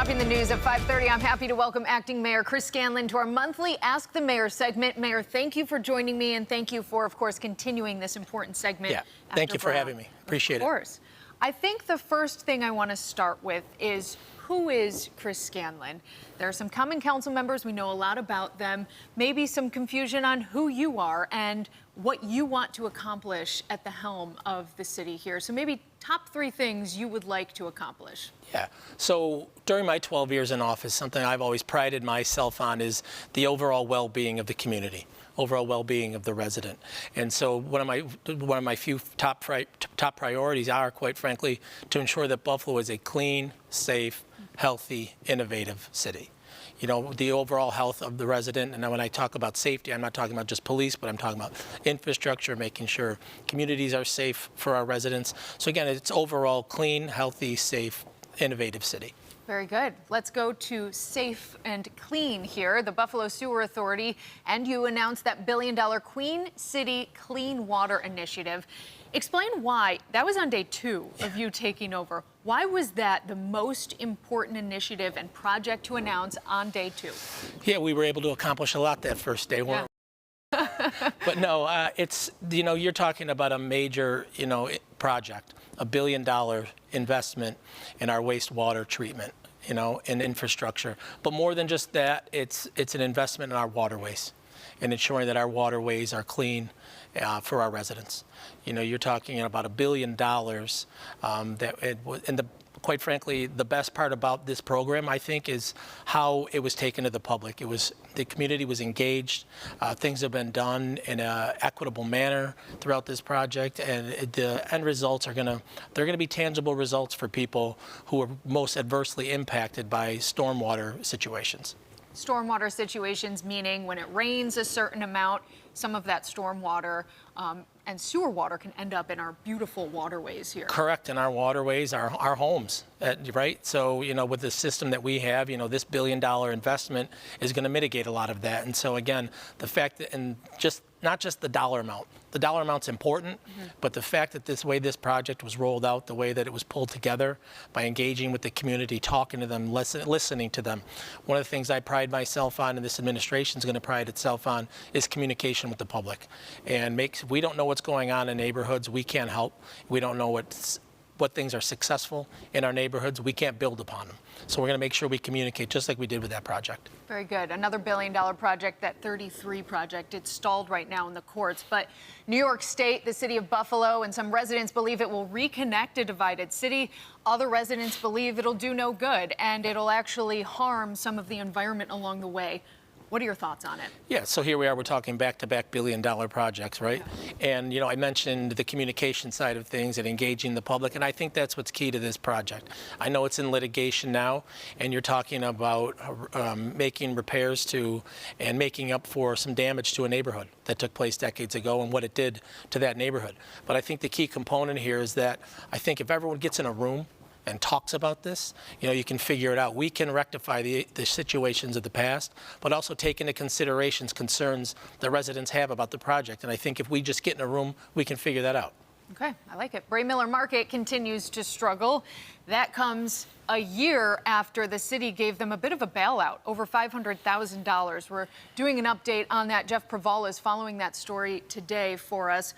Topping the news at 5:30, I'm happy to welcome Acting Mayor Chris Scanlon to our monthly Ask the Mayor segment. Mayor, thank you for joining me, and thank you for, of course, continuing this important segment. Yeah, thank you for having me. Appreciate it. Of course. I think the first thing I want to start with is, who is Chris Scanlon? There are some common council members. We know a lot about them. Maybe some confusion on who you are and what you want to accomplish at the helm of the city here. So maybe top 3 things you would like to accomplish. Yeah. So during my 12 years in office, something I've always prided myself on is the overall well-being of the community, overall well-being of the resident. And so one of my few top priorities are, quite frankly, to ensure that Buffalo is a clean, safe, healthy, innovative city. You know, the overall health of the resident, and when I talk about safety, I'm not talking about just police, but I'm talking about infrastructure, making sure communities are safe for our residents. So again, it's overall clean, healthy, safe, innovative city. Very good. Let's go to safe and clean here. The Buffalo Sewer Authority and you announced that billion-dollar Queen City Clean Water Initiative. Explain why. That was on day 2 of you taking over. Why was that the most important initiative and project to announce on day 2? Yeah, we were able to accomplish a lot that first day, weren't we? But no, it's, you know, you're talking about a major, you know, project, $1 billion investment in our wastewater treatment, you know, in infrastructure. But more than just that, it's an investment in our waterways and ensuring that our waterways are clean for our residents. You know, you're talking about $1 billion quite frankly, the best part about this program, I think, is how it was taken to the public. The community was engaged. Things have been done in an equitable manner throughout this project, and the end results they're going to be tangible results for people who are most adversely impacted by stormwater situations. Stormwater situations, meaning when it rains a certain amount, some of that stormwater and sewer water can end up in our beautiful waterways here. Correct, and our waterways, our homes, right? So, you know, with the system that we have, you know, this $1 billion investment is going to mitigate a lot of that. And so, again, the fact that, and just not just the dollar amount's important, but the fact that this project was rolled out, the way that it was pulled together by engaging with the community, talking to them, listening to them. One of the things I pride myself on, and this administration is going to pride itself on, is communication with the public. And we don't know what's going on in neighborhoods. We can't help. We don't know what things are successful in our neighborhoods. We can't build upon them. So we're going to make sure we communicate just like we did with that project. Very good. Another $1 billion project, that 33 project. It's stalled right now in the courts. But New York State, the city of Buffalo, and some residents believe it will reconnect a divided city. Other residents believe it'll do no good and it'll actually harm some of the environment along the way. What are your thoughts on it? Yeah, so here we are, we're talking back-to-back billion-dollar projects, right? Yeah. And, you know, I mentioned the communication side of things and engaging the public, and I think that's what's key to this project. I know it's in litigation now, and you're talking about making repairs to and making up for some damage to a neighborhood that took place decades ago and what it did to that neighborhood. But I think the key component here is that I think if everyone gets in a room and talks about this, you know, you can figure it out. We can rectify the situations of the past, but also take into concerns the residents have about the project. And I think if we just get in a room, we can figure that out. Okay, I like it. Bray Miller Market continues to struggle. That comes a year after the city gave them a bit of a bailout, over $500,000. We're doing an update on that. Jeff Pravala is following that story today for us.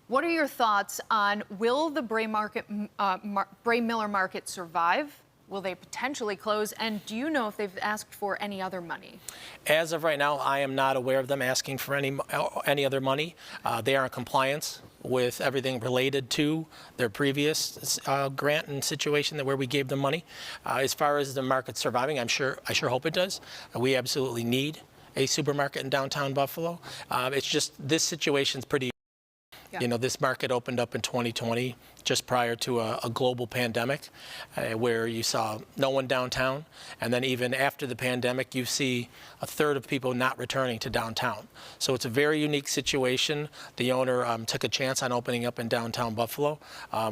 What are your thoughts on, will the Bray Miller Market survive? Will they potentially close? And do you know if they've asked for any other money? As of right now, I am not aware of them asking for any other money. They are in compliance with everything related to their previous grant and situation where we gave them money. As far as the market surviving, I sure hope it does. We absolutely need a supermarket in downtown Buffalo. It's just this situation's pretty. Yeah. You know, this market opened up in 2020, just prior to a global pandemic, where you saw no one downtown. And then even after the pandemic, you see a third of people not returning to downtown. So it's a very unique situation. The owner took a chance on opening up in downtown Buffalo.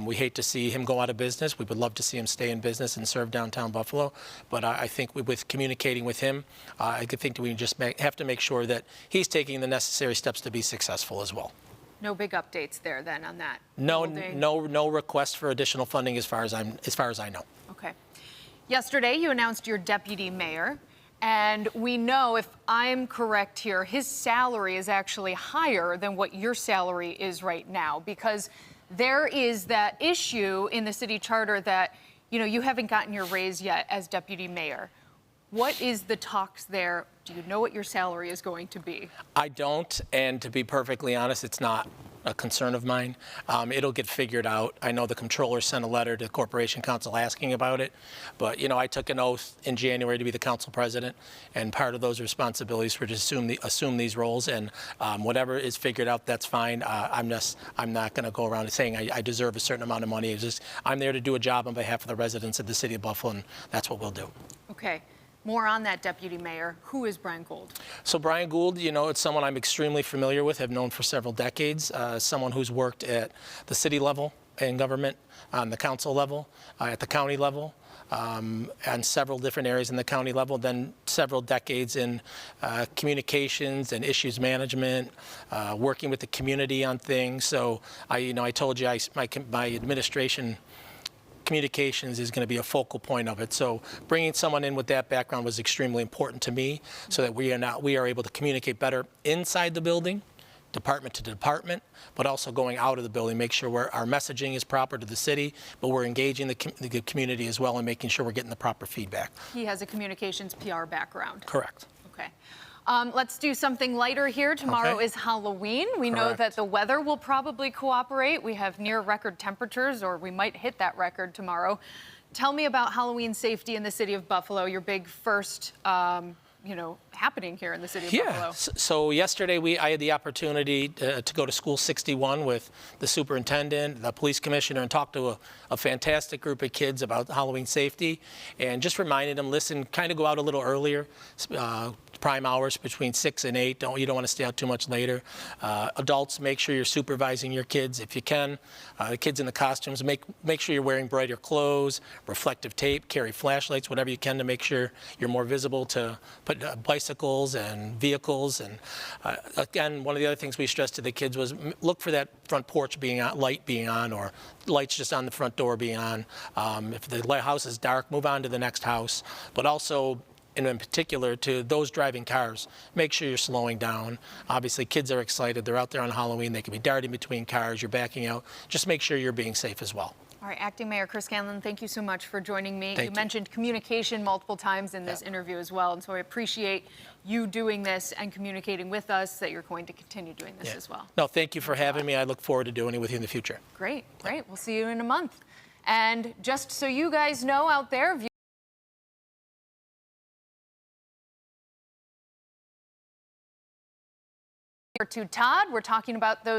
We hate to see him go out of business. We would love to see him stay in business and serve downtown Buffalo. But I think with communicating with him, I think we just have to make sure that he's taking the necessary steps to be successful as well. No big updates there then on that? No request for additional funding as far as I know. Okay. Yesterday, you announced your deputy mayor, and we know, if I'm correct here, his salary is actually higher than what your salary is right now, because there is that issue in the city charter that, you haven't gotten your raise yet as deputy mayor. What is the talks there? Do you know what your salary is going to be? I don't, and to be perfectly honest, it's not a concern of mine. It'll get figured out. I know the comptroller sent a letter to the Corporation Council asking about it, but I took an oath in January to be the council president, and part of those responsibilities were to assume these roles, and whatever is figured out, that's fine. I'm not going to go around saying I deserve a certain amount of money. I'm there to do a job on behalf of the residents of the city of Buffalo, and that's what we'll do. Okay. More on that deputy mayor. Who is Brian Gould? So Brian Gould, it's someone I'm extremely familiar with, have known for several decades, someone who's worked at the city level in government, on the council level, at the county level, and several different areas in the county level, then several decades in communications and issues management, working with the community on things. So I told you my administration communications is going to be a focal point of it. So bringing someone in with that background was extremely important to me, so that we are able to communicate better inside the building, department to department, but also going out of the building, make sure our messaging is proper to the city, but we're engaging the community as well and making sure we're getting the proper feedback. He has a communications PR background. Correct. Okay. Let's do something lighter here. Tomorrow is Halloween. We know that the weather will probably cooperate. We have near record temperatures, or we might hit that record tomorrow. Tell me about Halloween safety in the city of Buffalo, your big first happening here in the city of Buffalo. So yesterday I had the opportunity to go to School 61 with the superintendent, the police commissioner, and talk to a fantastic group of kids about Halloween safety, and just reminded them, listen, kind of go out a little earlier. Prime hours between 6 and 8. You don't want to stay out too much later. Adults, make sure you're supervising your kids if you can. The kids in the costumes, make sure you're wearing brighter clothes, reflective tape, carry flashlights, whatever you can to make sure you're more visible to put bicycles and vehicles. And again, one of the other things we stressed to the kids was look for that front porch light being on, or lights just on the front door being on. If the house is dark, move on to the next house. But also, and in particular to those driving cars, make sure you're slowing down. Obviously, kids are excited. They're out there on Halloween. They can be darting between cars. You're backing out. Just make sure you're being safe as well. All right, Acting Mayor Chris Scanlon, thank you so much for joining me. You mentioned communication multiple times in this interview as well, and so I appreciate you doing this and communicating with us that you're going to continue doing this as well. No, thank you for having me. I look forward to doing it with you in the future. Great. We'll see you in a month. And just so you guys know out there, to Todd, we're talking about those